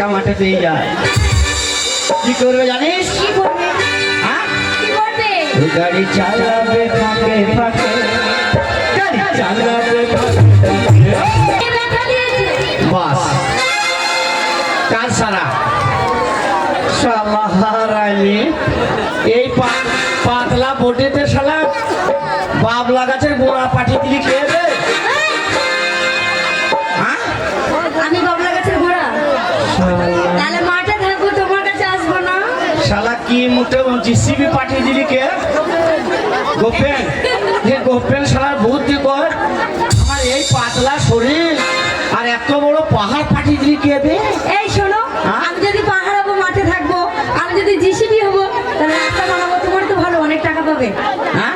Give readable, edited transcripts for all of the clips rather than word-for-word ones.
ফাঁকা মাঠে পেয়ে যায়। কি করবে জানিস? কি করবে? হ্যাঁ? কি করবে? গাড়ি চালাবে ফাঁকে ফাঁকে, গাড়ি চালাবে ফাঁকে ফাঁকে। কে ব্যথা দিয়েছে? বাস কাজ সারা শালা হারাইনি। এই পাতলা বটিতে শালা বাবলা গাছের গোড়া পাঠিয়ে দিলি খেয়ে দে। হ্যাঁ? আমি বাবলা গাছের গোড়া, তাহলে মাঠে থাকবো, তোমার কাছে আসবো না। শালা কি মুঠে জিসিবি পাঠিয়ে দিলি কে? গোপেন যে গোপেন শালার বুদ্ধি কর। আমার এই পাতলা শরীর আর এত বড় পাহাড় পাঠিয়ে দিলি কে বে? এই শোনো, হ্যাঁ? আমি যদি পাহাড় হবো, মাঠে থাকবো, আমি যদি জিসিবি হবো, তাহলে রাস্তা বানাবো, তোমার তো ভালো, অনেক টাকা পাবে, হ্যাঁ?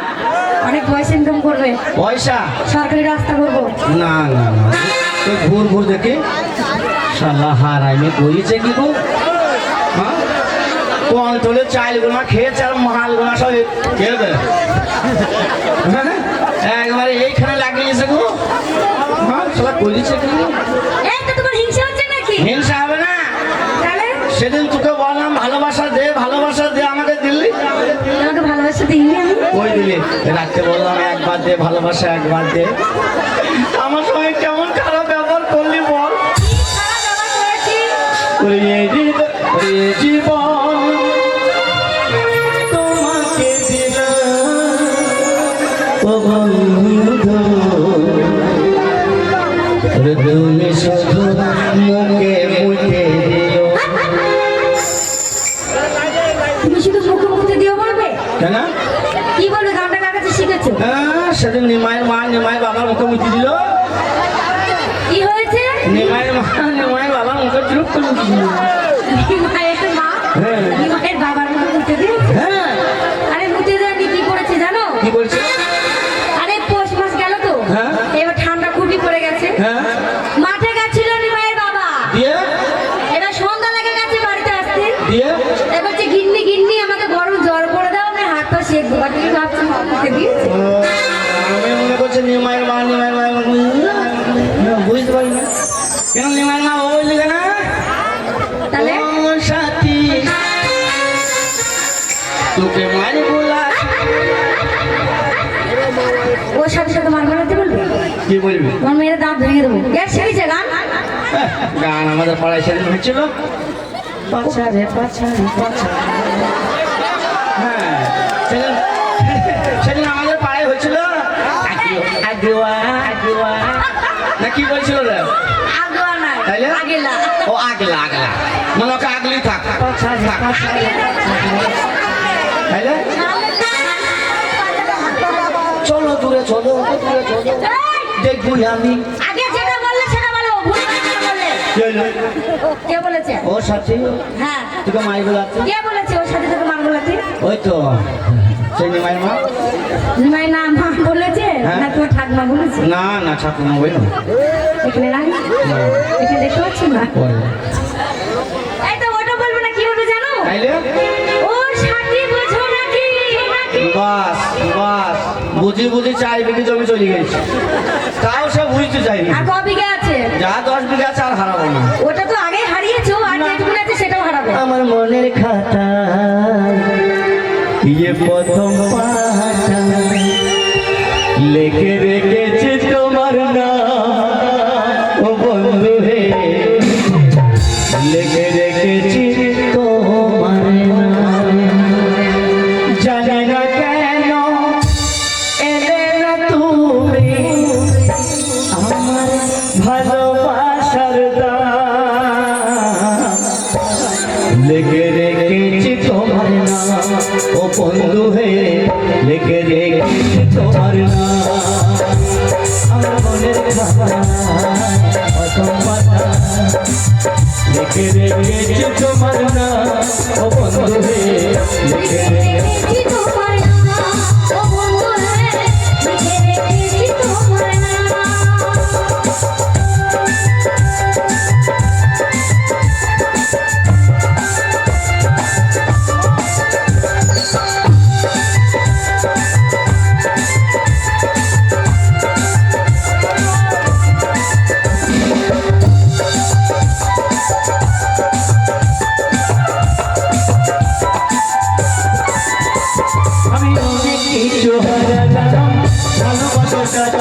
অনেক পয়সা ইনকাম করবে, পয়সা? সরকারি রাস্তা করবো। না না না, তুই ঘুর ঘুর দেখে শালা হারাইনি করেছে কি গো? হ্যাঁ, কন্ট্রোলে চাইল গোনা খেয়েছে আর মাল গোনা সব খেয়ে দেয়। একবারে এইখানে লাগিয়েছে গো। হ্যাঁ, শালা করেছে কি? এই তো তোমার হিংসা হচ্ছে নাকি? হিংসা হবে না। তাহলে সেদিন তোকে বললাম ভালোবাসা দে, ভালোবাসা দে, আমাকে দিল্লি তোমাকে ভালোবাসা দিইনি আমি? কই দিলি? রাত্রে বললাম একবার দে ভালোবাসা, একবার দে। আমার সঙ্গে কেমন খারাপ ব্যবহার করলি বল? কি খারাপ ব্যবহার করেছি? ওরে জীবন তোমাকে দিলাম ও বন্ধু, ওরে তুমি শুধু মুখে মুখে দিও। তুমি শুধু মুখে মুখে দিও বলবে? কেন? কি বলবে? গানটা কার কাছে শিখেছো? হ্যাঁ, সেদিন নিমাইয়ের মা নিমাইয়ের বাবার মুখে মুখে দিল। কি হয়েছে? নিমাইয়ের মা নিমাইয়ের বাবার মুখে চুপ করে মুখে দিল। মায়ের মা হ্যাঁ। মায়ের বাবার মুখে মুখে দিয়েছে? হ্যাঁ, আরে মুখে দেয়নি, কি করেছে জানো? কি বলছে? আরে পৌষ মাস গেল তো, হ্যাঁ। এবার ঠান্ডা খুবই পড়ে গেছে, হ্যাঁ, মাঠে গেছিল নিমাইয়ের বাবা, দিয়ে এবার সন্ধ্যা লেগে গেছে বাড়িতে আসতে, দিয়ে এবার যে গিন্নি গিন্নি আমাকে গরম জ্বর করে দাও, আমি হাত পা শেখ বাবা, তুমি ভাবছি মুখে দিয়েছে। আমি মনে করছি নিমাইয়ের মা বুঝতে পারি না কেন নিমাইয়ের মা বললি কেন? তাহলে ও সাথী তোকে মারি বলা। ওর সাথে সাথে মার মারাতে বলবে? কি বলবি? তোমার মেয়ের দাঁত ভেঙে দেবো। গ্যাস শিখেছে গান? গান আমাদের পাড়ায় সেদিন হয়েছিল। পাছারে পাছারে পাছারে, হ্যাঁ সেদিন সেদিন আমাদের পাড়ায় হয়েছিল। না কি বলছিল রে? আগোয়া নাই, তাইলে? আগেলা। ও আগলা আগলা, মনে ওকে আগলি থাক তাইলে চলো দূরে চলো দূরে চলো, দেখবো আমি। আগে যেটা বললে সেটা বলো, ভুল করে যেটা বললে। কি হইলো? কে বলেছে? ও সাথী হ্যাঁ, তোকে মাই বলাচ্ছে। কে বলেছে ওর সাথে তোকে মার বলাতে? ওই তো সেই নিমাইয়ের মা। নিমাই না মা বলেছে হ্যাঁ। না তোমার ঠাকমা বলেছে? না না ঠাকুমা বই না। এখানে নাই, এখানে দেখতে পাচ্ছি না। এই তো ওটা বলবে না, কি বলবে জানো? তাইলে ওর সাথে বোঝো নাকি? বাস বাস বুঝি বুঝি 4 বিঘে জমি চলে গেছে, তাও সে বুঝতে চাইনি। আর ক বিঘা আছে? যা 10 বিঘা আছে আর হারাবো না। ওটা তো আগে হারিয়েছো, আর যেটুকু আছে সেটাও হারাবে। আমার মনের খাতা ये প্রথম পাতা লিখে রেখেছি তোমার নাম ও বন্ধু হে, লিখে রেখেছি তোমার নাম। জানি না কেন এলে না তুমি আমার ভালোবাসার দাম, লিখে রেখেছি তোমার নাম ও বন্ধু হে, লিখে রেখেছি তোমার নাম। আমার মনের খাতা প্রথম পাতা লিখে রেখেছি তোমার নাম ও বন্ধু হে, লিখে রেখেছি তোমার নাম ও বন্ধু হে, লিখে রেখেছি তোমার নাম।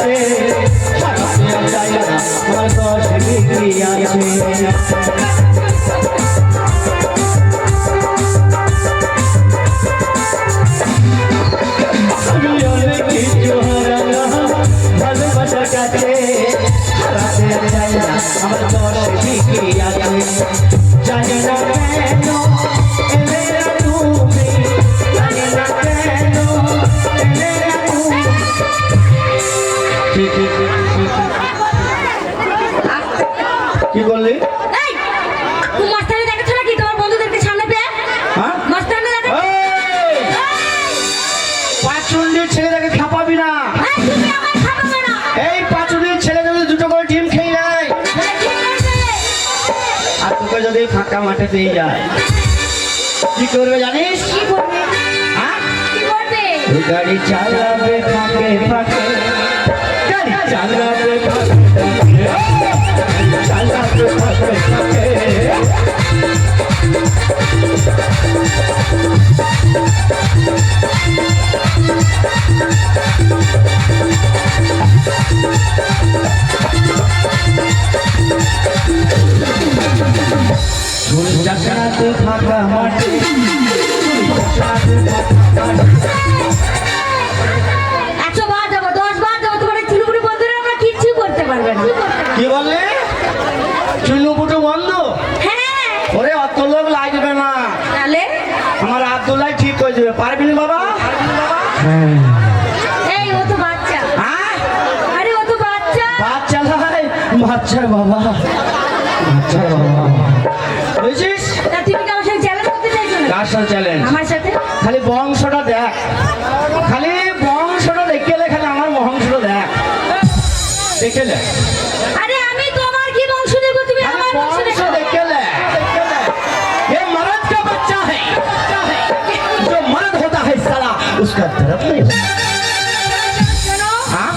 কাছে হারাতে চাই না আমার দশ ডিগ্রি আছে আমি অনেক কিছু হারালাম ভালোবাসার কাছে হারাতে চাই না আমার দশ ডিগ্রি আছে জানি না কেন এলে না তুমি জানি না কেন এলে না তুমি কি বললি এই, তুমি মাস্টারে দেখেছো নাকি তোমার বন্ধুদেরকে সামনে পেয়ে? হ্যাঁ? মাস্টারে দেখে- এই, পাঁচুন্ডির ছেলেটাকে খাপাবি না এই, তুমি আমায় খাপাবে না। এই পাঁচুন্ডির ছেলে যদি দুটো করে ডিম খেয়ে নেয় এই, ঠিক আছে। আর তোকে যদি ফাঁকা মাঠে পেয়ে যায় কি করবে জানিস কি করবে? হ্যাঁ? কি করবে? ওই গাড়ি চালাবে ফাঁকে ফাঁকে গাড়ি চালাবে ফাঁকে ফাঁকে চালাবে ফাঁকে ফাঁকে চুল চাকাতে ফাঁকা মাঠে চুল চাকাতে ফাঁকা মাঠে 100 বার যাবো, 10 বার যাবো, তোমার এই চুলবুড়ি বন্ধুরা আমরা কিচ্ছু করতে পারবে না। কি বললে চুনুপুটু বন্ধ হ্যাঁ, ওরে অত লোক লাগবে না তাহলে? আমার আব্দুল্লাহ ঠিক করে দেবে পারবি না বাবা এই, ও তো বাচ্চা। হ্যাঁ আরে, ও তো বাচ্চা। বাচ্চা লাই বাচ্চার বাবা বাচ্চার বাবা বুঝছিস তা তুমি কি আমার সাথে চ্যালেঞ্জ করতে চাইছো না? কার সাথে চ্যালেঞ্জ আমার সাথে? খালি বংশটা দেখ খালি বংশটা দেখে লে খালি আমার বংশটা দেখ দেখে লে আরে, আমি তোমার কি বংশ দেখবো, তুমি खाली আমার বংশ बॉन्ड দেখো। से देख के ले ये मर्द का बच्चा है जो मर्द होता है साला उसका तरफ नहीं होता শোনো, हाँ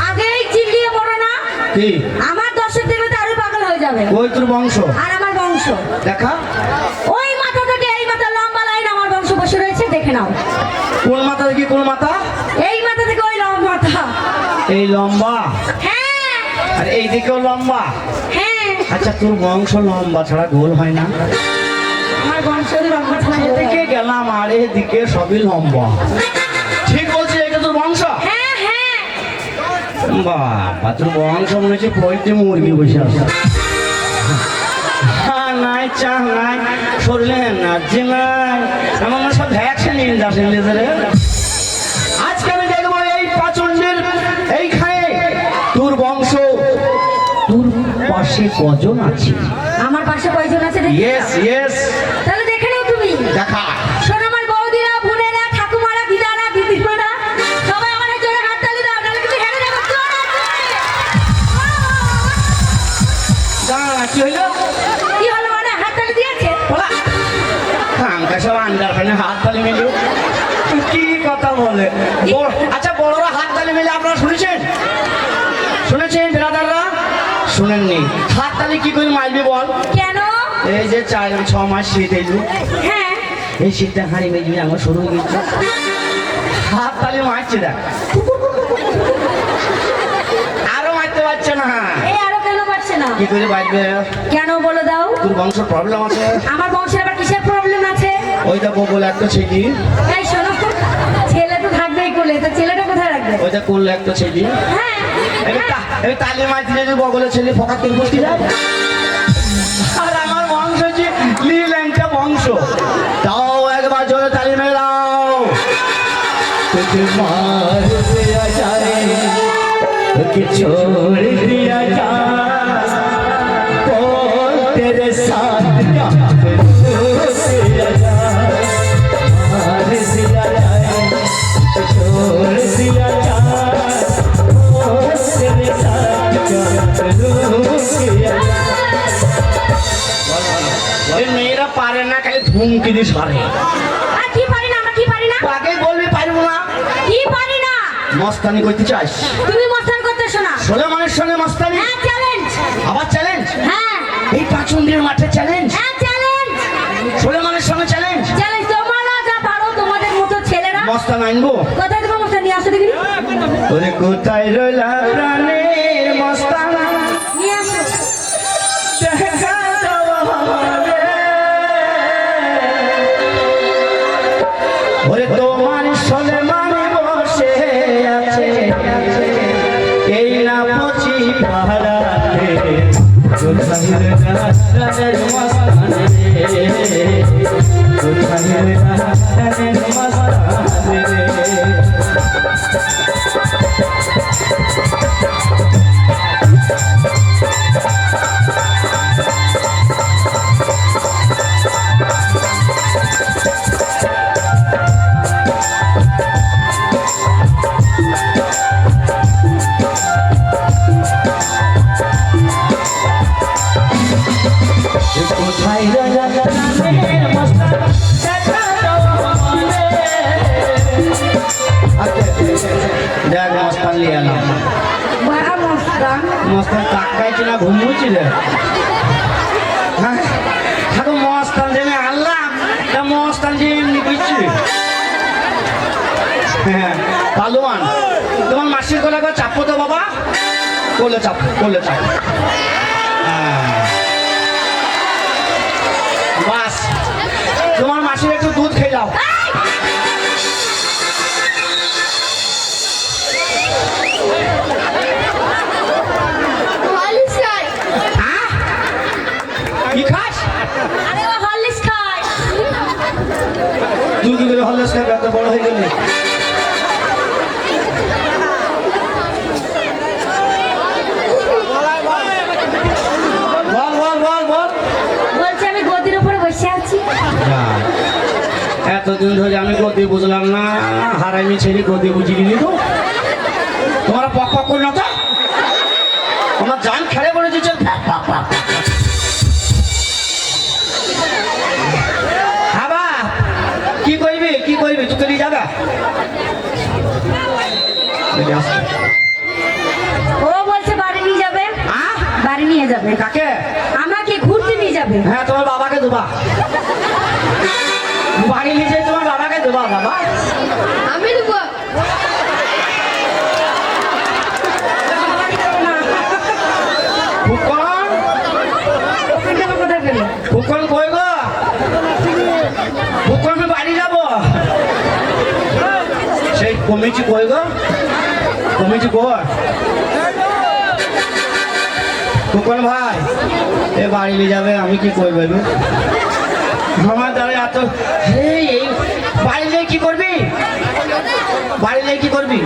আগেই চিল্লিয়ে বলো না। কি আমার দর্শক দেখলে তো আরো পাগল হয়ে যাবে। ওই তোর বংশ আর আমার বংশ, দেখা ওই মাথা থেকে এই মাথা লম্বা লাইন আমার বংশ বসে রয়েছে, দেখে নাও। কোন মাথা দেখি কোন মাথা এই মাথা থেকে ওই লম্বা মাথা। এই লম্বা হ্যাঁ, আর এই দিকেও লম্বা হ্যাঁ, আচ্ছা তোর বংশ লম্বা ছাড়া গোল হয় না আমার বংশ লম্বা ছাড়া গোল হয়। এদিকে গেলাম আর এদিকে সবই লম্বা ঠিক বলছি এটা তোর বংশ হ্যাঁ, হ্যাঁ, বাবা তোর বংশ মনে হচ্ছে পোল্ট্রি মুরগি বসে আছে নাই চা নাই শরীরে এনার্জি নাই আমার মনে হয় সব ভ্যাকসিন নিয়ে যাচ্ছে লেজারে আজকে আমি দেখবো এই পাচন্ডের এইখানে তোর বংশ তোর পাশে কজন আছে আমার পাশে কয়জন আছে দেখি? ইয়েস ইয়েস তাহলে দেখে নাও তুমি। দেখা শোনো, আমার বৌদিরা, বোনেরা, ঠাকুমারা, দিদারা, দিদিমারা, সবাই আমার জোরে হাত তালি দাও, নাহলে তুমি হেরে যাবে। জোরে হাত তালি। দাঁড়া কি হইলো কি হলো মানে? হাত তালি দিয়েছে? বলা খামকা সব আন্ডারখানে হাত তালি মিলিয়ে কি কথা বলে আচ্ছা বড়রা হাত তালি মিলে আপনারা শুনেছেন শুনেছেন ব্রাদাররা শুনেননি হাত তালি কি করে মারবি বল কেন? এই যে 4-6 মাস শীত এলো হ্যাঁ, এই শীতটা হাঁড়ি মেজবি আমার শুরু হয়ে গেছে হাত তালি মারছে দেখ আরো মারতে পারছে না এই আরো কেন পারছে না? কি করে বাঁচবে কেন বলে দাও? তোর বংশ প্রবলেম আছে আমার বংশের আবার কিসের প্রবলেম আছে? ওই দেখো বলে একটা ছেলে এই শোনো, ছেলে তো থাকবেই কোলে, তো ছেলেটা কোথায় রাখবে? ওইটা করলে একটা ছেলে হ্যাঁ, এই তালি মারতে যদি বগলে ছেলে ফকাত করে বসতে যায় আর আমার বংশ হচ্ছে লীল্যাংটা বংশ তাও একবার জোরে তালি মেরে দাও तुझे मार दिया जाए कि छोड़ दिया जाए तो तेरे साथ क्या दिया जाए मार दिया जाए तो छोड़ दिया जाए तो तेरे साथ क्या किया जाए मेरा पारे ना कहीं धूम की दी सारे আর কি পারি না? আমরা কি পারি না? আগে বলবি পারবো না কি পারি না? মস্তানি করতে চাস তুমি মস্তান করতেছো না? সোলেমানের সঙ্গে মস্তানি হ্যাঁ, চ্যালেঞ্জ। আবার চ্যালেঞ্জ হ্যাঁ, এই পাচন্ডির মাঠে চ্যালেঞ্জ হ্যাঁ, চ্যালেঞ্জ। সোলেমানের সঙ্গে চ্যালেঞ্জ চ্যালেঞ্জ তোমরা যা পারো, তোমাদের মতো ছেলেরা। মস্তান আনবো কোথায় তোমার মস্তান নিয়ে আসো দেখিনি? ওরে কোথায় রইলা প্রাণের মস্তান নিয়ে আসো। দেখা দাও আমারে। ওরে তোমার সলে মানে বসে আছে এই না পচি পাহাড়াতে কোথায় রইলা প্রাণের মস্তান রে কোথায় রইলা প্রাণের মস্তান রে। কোথায় রইলা প্রাণের মস্তান দেখা দাও আমারে। দেখ মস্তান লিয়ে এলাম। বড় মস্তান। মস্তান তাকাইছি না ঘুমুছি রে। হ্যাঁ তো মস্তান দেবে আল্লাহ তা মস্তান দিয়ে নিবিছি। হ্যাঁ পালোয়ান তোমার মাসির কোলে একবার চাপো তো বাবা। কোলে চাপ কোলে চাপ। বাস তোমার মাসির একটু দুধ খেয়ে যাও। হরলিক্স খাই। হ্যাঁ? কি খাস? আরে ও হরলিক্স খাই। তুই কি করে হলে এত বড় হয়ে গেলি? বল বল বল বল। বলছি আমি গদির উপরে বসে আছি। এতদিন ধরে আমি গদি বুঝলাম না, হারাইনি ছেড়ে গদি বুঝিনি তো। তোমার পক পক করি না তো, তোমার জান খেলে বলে দিচ্ছে। হাবা কি করবি কি করবি তুই নিয়ে যাবে? ও বলছে বাড়ি নিয়ে যাবে। আহ? বাড়ি নিয়ে যাবে। কাকে? আমাকে ঘুরতে নিয়ে যাবে। হ্যাঁ তোমার বাবাকে দেবা। বাড়ি নিয়ে যেয়ে তোমার বাবাকে দেবা। বাবা আমি দেবো। ফুকন কোথায় গেল? ফুকন কই গো? ফুকন আমি বাড়ি যাবো। সেই কমিটি কই গো? কমিটি কই? ফুকন ভাই এ বাড়ি নিয়ে যাবে, আমি কি কই বলবো? আমার দ্বারা এত এই বাড়ি নিয়ে কি করবি? বাড়ি নিয়ে কি করবি?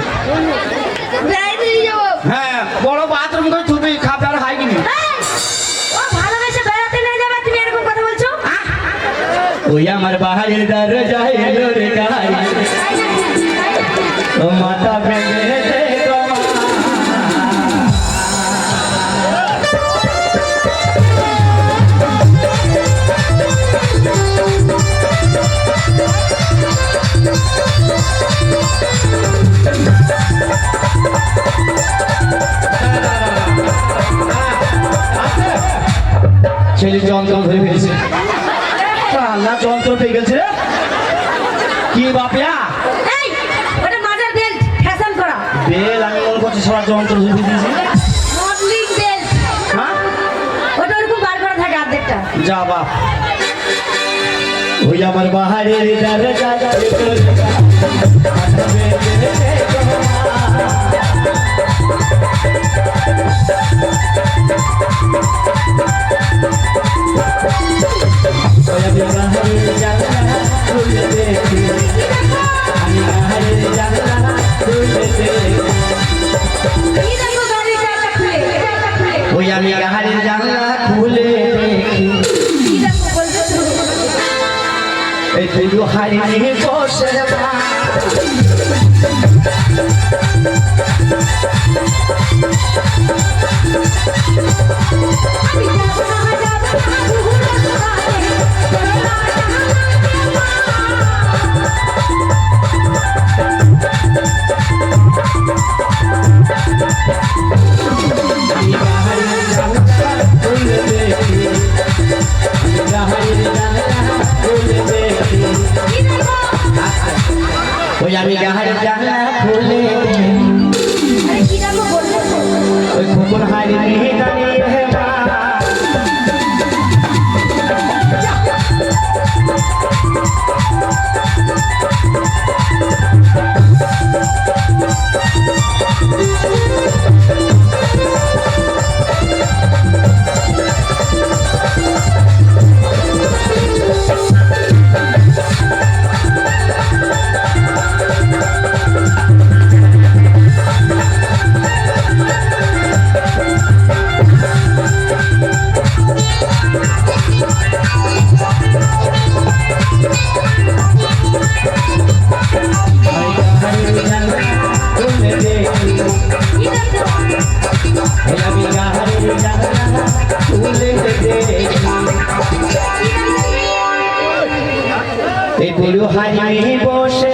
বেড়াইতে নিয়ে যাবো। হ্যাঁ বড় বাথরুম করে থুবি খাবার হাই কিনি। ও ভালোবেসে বেড়াতে নিয়ে যাবে, তুমি এরকম কথা বলছো? ওই আমার বাহারের দরজা এলো রে গাই ও মাথা ভেঙে দে গো মা। ছেলে যন্ত্র ধরে ফেলেছে। আল্লাহ যন্ত্র পেয়ে গেছে রে। কি বাপিয়া এই ওটা মাজার বেল্ট ফ্যাশন করা। বেল আমি মনে করছি সবার যন্ত্র ধরে ফেলেছি। Modelling belt. হ্যাঁ ওটা ওরকম বার করা থাকে অর্ধেকটা। যা বাপ ওই আমার বাহারের দরজা এলো রে গাই, মাথা ভেঙে দে গো মা। ওই আমি বাহারের জানলা খুলে দেখি, আমি বাহারের জানলা খুলে দেখি। কি দেখো গাড়ির চাকা খুলে? ওই আমি বাহারের জানলা খুলে দেখি, কি দেখো বলছো? এই তুই হারিয়ে বসে মা। আমি যাবো না ওই আমি গাহার জানলা খুলে আমি গাহারের জানলা খুলে দেখি এই বুড়ো হারিয়ে বসে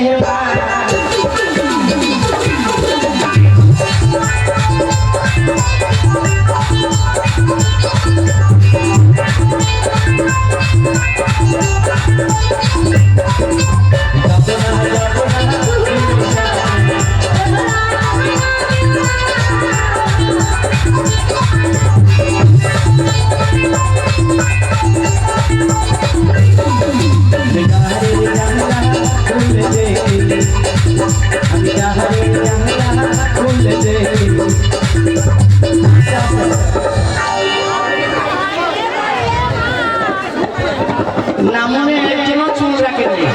নামনে একজনও চুল রাখে নেই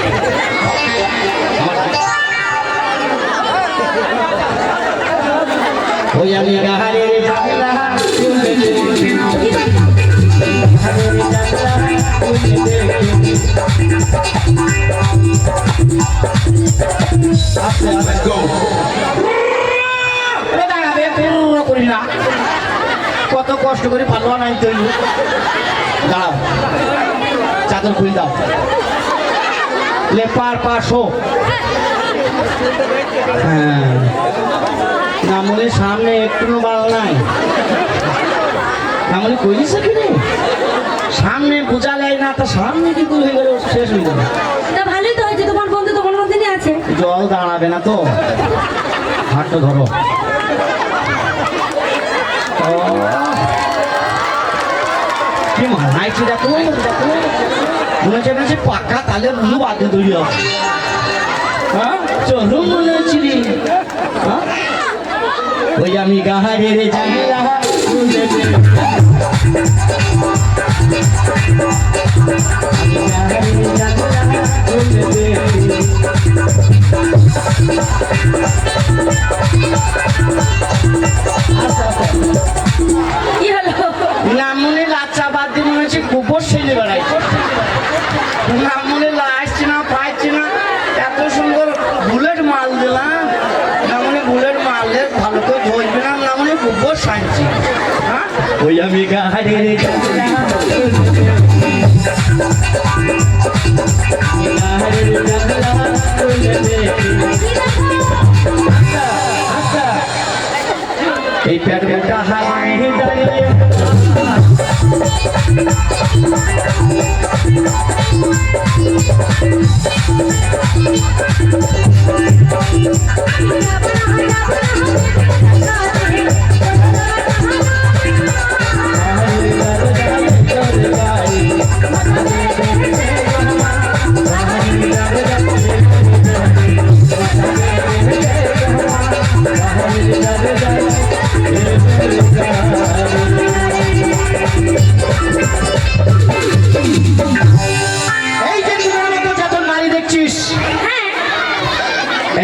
ওই আমি গাহারের জানলা খুলে দেখি গাহারের জানলা খুলে দেখি আস্তে আস্তে গো এ দাঁড়াবে পুরো করি না কত কষ্ট করে ভালো নাই তৈরি দাঁড়াও চাদর খুলে দাও লে পার শো হ্যাঁ নামলে সামনে একটু বাল নাই নামলে কইলিস কি রে সামনে বোঝা যায় না তা সামনে কি হয়ে গেল শেষ হয়ে গেল তা ভালোই তো হয়েছে তোমার বন্ধু তোমার মধ্যে আছে জল দাঁড়াবে না তো হাতটা ধরো কি মানাইছি দেখো মনে হচ্ছে না যে পাক্কা তালে মুলু বাদে দৌড়িয়ে হ্যাঁ চলো মনে হচ্ছি রে ওই আমি গাহারের জানলা খুলে দেখি আমি গাহারের জানলা খুলে দেখি কি হলো নামনে লাচ্চা বাদ দিয়ে মনে হচ্ছে গোবর ছেলে বেড়াইছে নামনে আসছে না পাইছে না এত সুন্দর বুলেট মাল দিলাম নামনে বুলেট মারলে ভালো করে ধরবে না নামনে গোবর সাইছি হ্যাঁ ওই আমি গাহারের এই পেট মোটা হাই দাঁড়িয়ে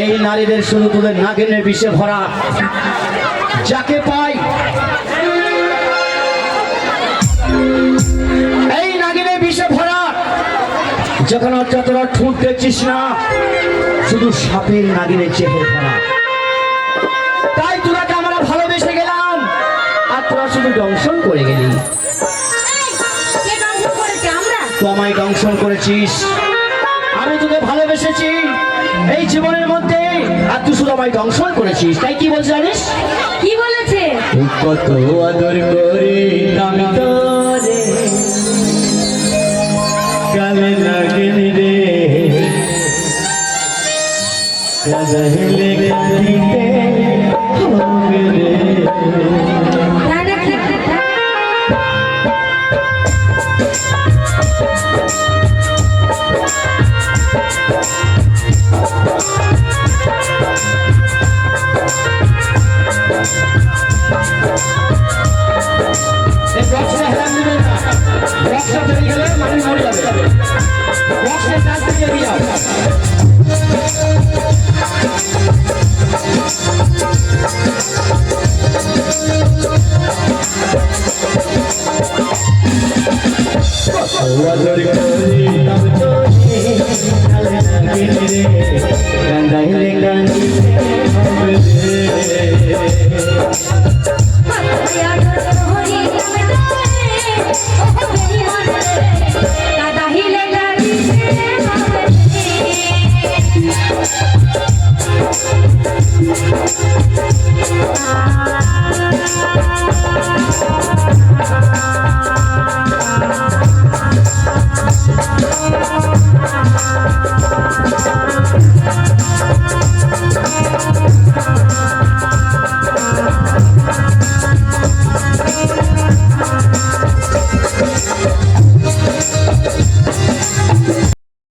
এই নারীদের শুরু তুলে নাগিনের বিষে ভরা যাকে পাই এই নাগিনের বিষে ভরা যখন যতটা ঠুঁট দেখছিস না শুধু সাপের নাগিনের চেপে ভরা তাই তোরাকে আমরা ভালোবেসে গেলাম আর তোরা শুধু দংশন করে গেলি তো আমায় দংশন করেছিস আমি তোকে ভালোবেসেছি এই জীবনের মধ্যে আর তুই শুধু আমায় দংশন করেছিস তাই কি বলছিস জানিস কি বলেছে কত আদর করে আমি তোরে কালে লাগিনি রে কাজলে গাদিতে হবে রে আর তোর হরি নামে তোরে ও বেরিমান